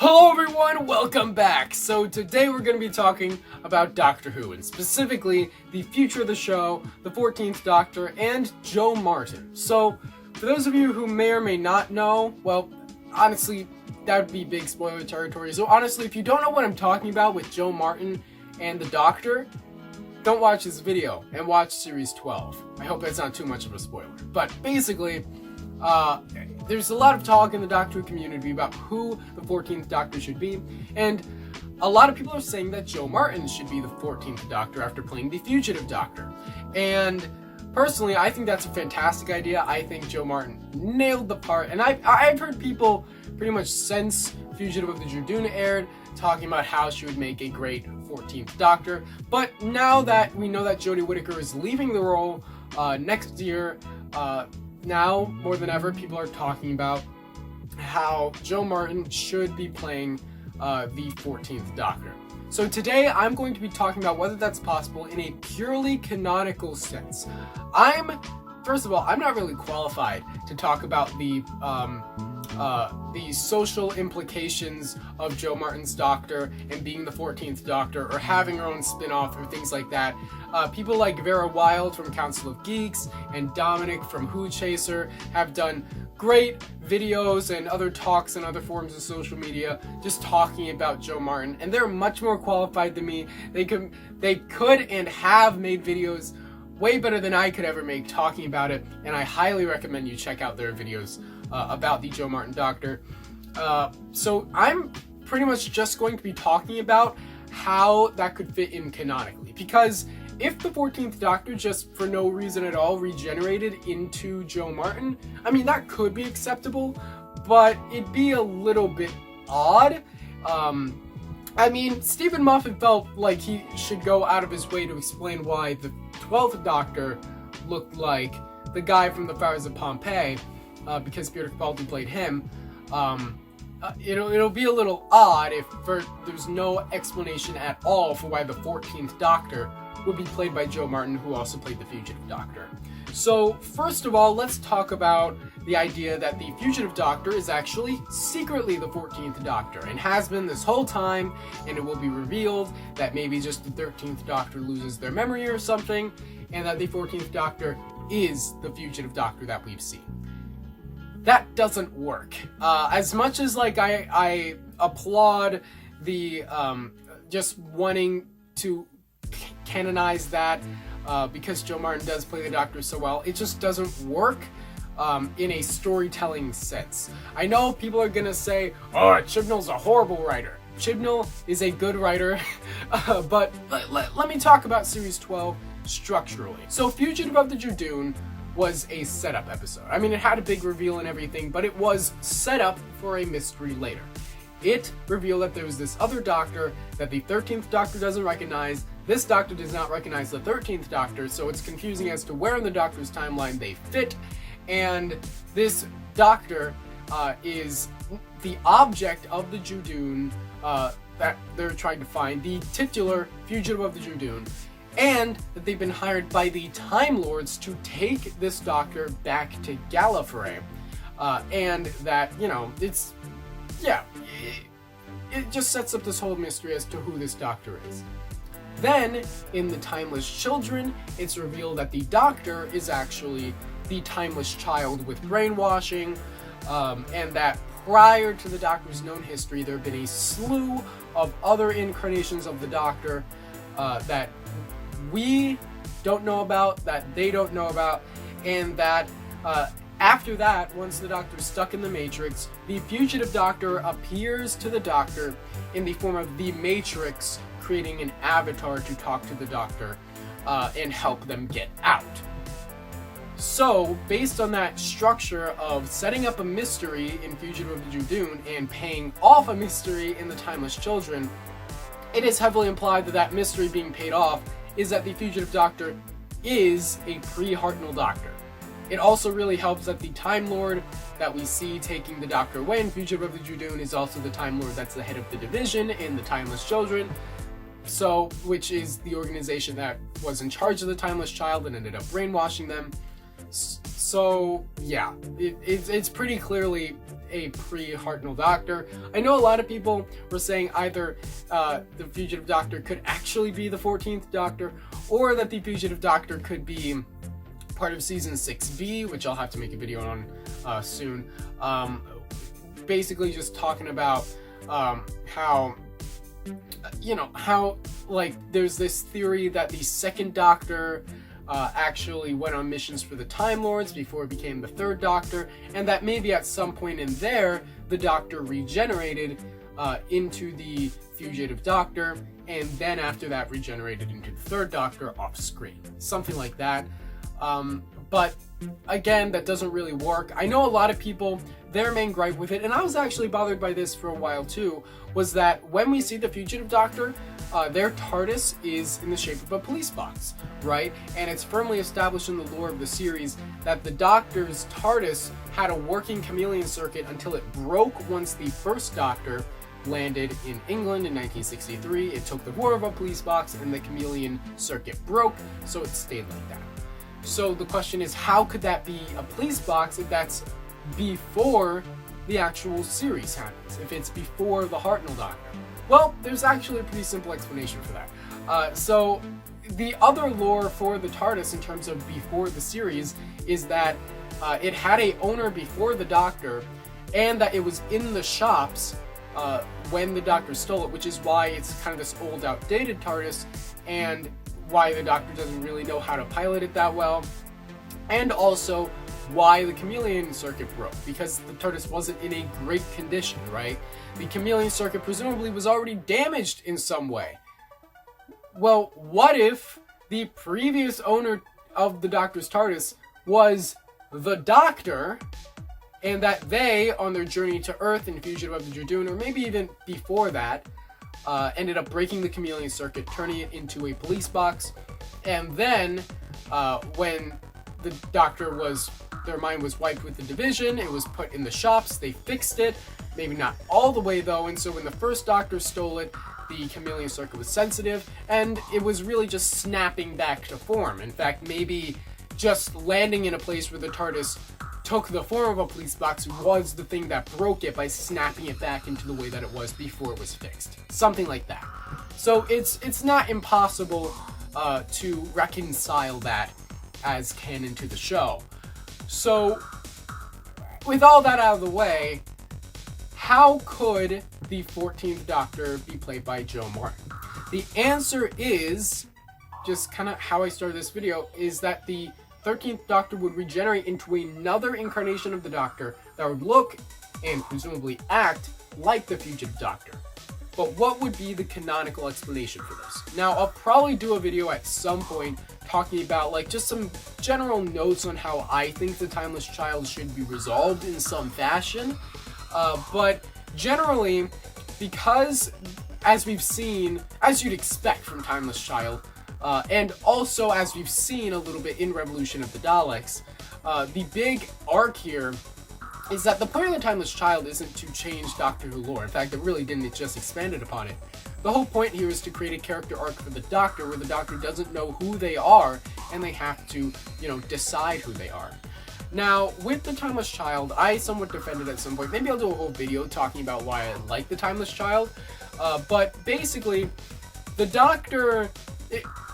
Hello everyone, welcome back! So today we're going to be talking about Doctor Who, and specifically the future of the show, the 14th Doctor, and Jo Martin. So, for those of you who may or may not know, well, honestly, that would be big spoiler territory. So honestly, if you don't know what I'm talking about with Jo Martin and the Doctor, don't watch this video and watch Series 12. I hope that's not too much of a spoiler. But basically, there's a lot of talk in the Doctor Who community about who the 14th Doctor should be, and a lot of people are saying that Jo Martin should be the 14th Doctor after playing the Fugitive Doctor. And personally, I think that's a fantastic idea. I think Jo Martin nailed the part, and I've heard people pretty much since Fugitive of the Judoon aired talking about how she would make a great 14th Doctor. But now that we know that Jodie Whitaker is leaving the role next year, now, more than ever, people are talking about how Jo Martin should be playing the 14th Doctor. So today, I'm going to be talking about whether that's possible in a purely canonical sense. First of all, I'm not really qualified to talk about the social implications of Jo Martin's Doctor and being the 14th Doctor, or having her own spin-off, or things like that. People like Vera Wild from Council of Geeks and Dominic from Who Chaser have done great videos and other talks and other forms of social media just talking about Jo Martin, and they're much more qualified than me. They could and have made videos way better than I could ever make talking about it, and I highly recommend you check out their videos about the Jo Martin Doctor. So I'm pretty much just going to be talking about how that could fit in canonically, because if the 14th Doctor just for no reason at all regenerated into Jo Martin, I mean, that could be acceptable, but it'd be a little bit odd. I mean, Stephen Moffat felt like he should go out of his way to explain why the 12th Doctor looked like the guy from The Fires of Pompeii, because Peter Capaldi played him. It'll be a little odd if there's no explanation at all for why the 14th Doctor would be played by Jo Martin, who also played the Fugitive Doctor. So, first of all, let's talk about the idea that the Fugitive Doctor is actually secretly the 14th Doctor, and has been this whole time, and it will be revealed that maybe just the 13th Doctor loses their memory or something, and that the 14th Doctor is the Fugitive Doctor that we've seen. That doesn't work. As much as I applaud the just wanting to canonize that because Jo Martin does play the Doctor so well, it just doesn't work in a storytelling sense. I know people are gonna say, "Oh, Chibnall's a horrible writer." Chibnall is a good writer, but let me talk about Series 12 structurally. So, Fugitive of the Judoon was a setup episode. I mean, it had a big reveal and everything, but it was set up for a mystery later. It revealed that there was this other Doctor that the 13th Doctor doesn't recognize. This Doctor does not recognize the 13th Doctor, so it's confusing as to where in the Doctor's timeline they fit. And this Doctor is the object of the Judoon that they're trying to find, the titular Fugitive of the Judoon, and that they've been hired by the Time Lords to take this Doctor back to Gallifrey. And that, it just sets up this whole mystery as to who this Doctor is. Then, in The Timeless Children, it's revealed that the Doctor is actually the Timeless Child with brainwashing, and that prior to the Doctor's known history, there have been a slew of other incarnations of the Doctor that we don't know about, that they don't know about, and that after that, once the Doctor's stuck in the Matrix, the Fugitive Doctor appears to the Doctor in the form of the Matrix, creating an avatar to talk to the Doctor and help them get out. So, based on that structure of setting up a mystery in Fugitive of the Judoon and paying off a mystery in The Timeless Children, it is heavily implied that that mystery being paid off is that the Fugitive Doctor is a pre-Hartnell Doctor. It also really helps that the Time Lord that we see taking the Doctor away in Fugitive of the Judoon is also the Time Lord that's the head of the division in The Timeless Children, which is the organization that was in charge of the Timeless Child and ended up brainwashing them. So yeah, it's pretty clearly a pre-Hartnell Doctor. I know a lot of people were saying either the Fugitive Doctor could actually be the 14th Doctor, or that the Fugitive Doctor could be part of season 6B, which I'll have to make a video on soon. Basically just talking about how, you know, how, like, there's this theory that the second Doctor actually went on missions for the Time Lords before it became the third Doctor, and that maybe at some point in there, the Doctor regenerated into the Fugitive Doctor, and then after that regenerated into the third Doctor off screen. Something like that. But again, that doesn't really work. I know a lot of people, their main gripe with it, and I was actually bothered by this for a while too, was that when we see the Fugitive Doctor, their Tardis is in the shape of a police box, right? And it's firmly established in the lore of the series that the Doctor's Tardis had a working chameleon circuit until it broke once the first Doctor landed in England in 1963. It took the form of a police box and the chameleon circuit broke, so it stayed like that. So the question is, how could that be a police box if that's before the actual series happens, if it's before the Hartnell Doctor? Well, there's actually a pretty simple explanation for that. So the other lore for the TARDIS in terms of before the series is that it had a owner before the Doctor, and that it was in the shops when the Doctor stole it, which is why it's kind of this old, outdated TARDIS, and why the Doctor doesn't really know how to pilot it that well, and also why the chameleon circuit broke, because the TARDIS wasn't in a great condition, right? The chameleon circuit presumably was already damaged in some way. Well, what if the previous owner of the Doctor's TARDIS was the Doctor, and that they, on their journey to Earth in Fugitive of the Dradoon, or maybe even before that, ended up breaking the chameleon circuit, turning it into a police box, and then when the Doctor was, their mind was wiped with the division, it was put in the shops, they fixed it, maybe not all the way though, and so when the first Doctor stole it, the chameleon circuit was sensitive, and it was really just snapping back to form. In fact, maybe just landing in a place where the TARDIS took the form of a police box was the thing that broke it by snapping it back into the way that it was before it was fixed. Something like that. So it's not impossible to reconcile that as canon to the show. So with all that out of the way, how could the 14th Doctor be played by Joe Martin? The answer is, just kind of how I started this video, is that the 13th Doctor would regenerate into another incarnation of the Doctor that would look and presumably act like the Fugitive Doctor. But what would be the canonical explanation for this? Now, I'll probably do a video at some point talking about like just some general notes on how I think the Timeless Child should be resolved in some fashion. But generally, because as we've seen, as you'd expect from Timeless Child, and also as we've seen a little bit in Revolution of the Daleks, the big arc here is that the point of the Timeless Child isn't to change Doctor Who lore. In fact, it really didn't, it just expanded upon it. The whole point here is to create a character arc for the Doctor where the Doctor doesn't know who they are and they have to, you know, decide who they are. Now, with the Timeless Child, I somewhat defended at some point. Maybe I'll do a whole video talking about why I like the Timeless Child. But basically, the Doctor,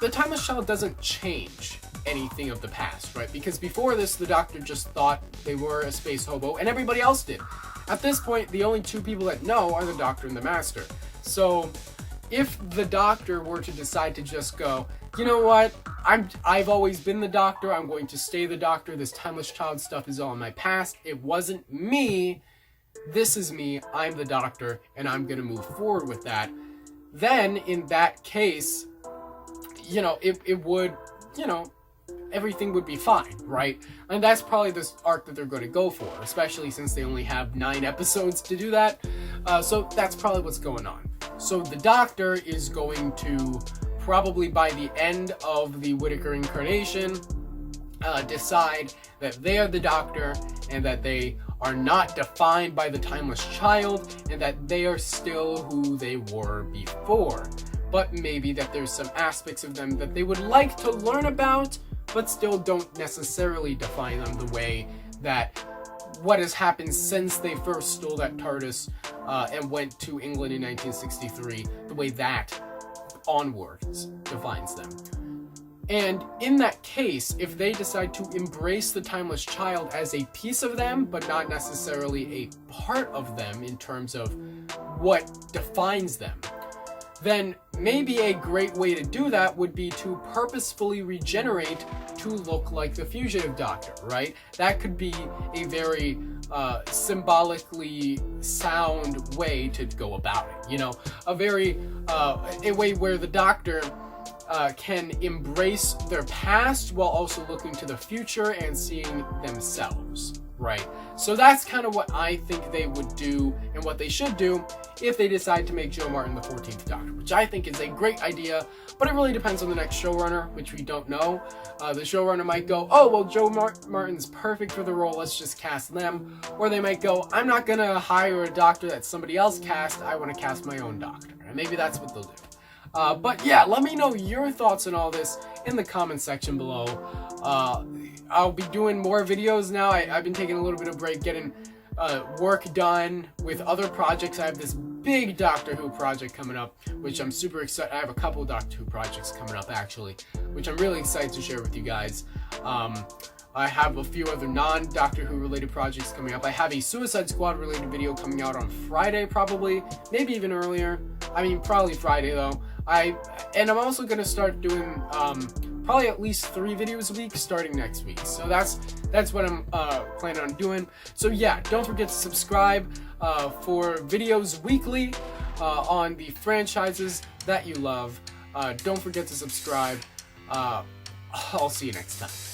the Timeless Child doesn't change anything of the past, right? Because before this, the Doctor just thought they were a space hobo, and everybody else did. At this point, the only two people that know are the Doctor and the Master. So, if the Doctor were to decide to just go, you know what, I've always been the Doctor, I'm going to stay the Doctor, this Timeless Child stuff is all in my past, it wasn't me, this is me, I'm the Doctor, and I'm gonna move forward with that, then, in that case, you know, it would, you know, everything would be fine, right? And that's probably this arc that they're going to go for, especially since they only have 9 episodes to do that. So that's probably what's going on. So the Doctor is going to, probably by the end of the Whitaker incarnation, decide that they are the Doctor and that they are not defined by the Timeless Child and that they are still who they were before. But maybe that there's some aspects of them that they would like to learn about, but still don't necessarily define them the way that what has happened since they first stole that Tardis and went to England in 1963, the way that onwards defines them. And in that case, if they decide to embrace the timeless child as a piece of them, but not necessarily a part of them in terms of what defines them, then maybe a great way to do that would be to purposefully regenerate to look like the fugitive doctor, right? That could be a very symbolically sound way to go about it, you know, a way where the doctor can embrace their past while also looking to the future and seeing themselves, right? So that's kind of what I think they would do and what they should do if they decide to make Joe Martin the 14th Doctor, which I think is a great idea, but it really depends on the next showrunner, which we don't know. The showrunner might go, oh, well, Joe Martin's perfect for the role, let's just cast them. Or they might go, I'm not going to hire a doctor that somebody else cast, I want to cast my own doctor. And maybe that's what they'll do. But yeah, let me know your thoughts on all this in the comment section below. I'll be doing more videos now. I've been taking a little bit of break getting work done with other projects. I have this big Doctor Who project coming up, which I'm super excited. I have a couple Doctor Who projects coming up actually, which I'm really excited to share with you guys. I have a few other non-Doctor Who related projects coming up. I have a Suicide Squad related video coming out on Friday probably, maybe even earlier. I mean, probably Friday though. And I'm also going to start doing probably at least 3 videos a week starting next week. So that's what I'm planning on doing. So yeah, don't forget to subscribe for videos weekly on the franchises that you love. Don't forget to subscribe. I'll see you next time.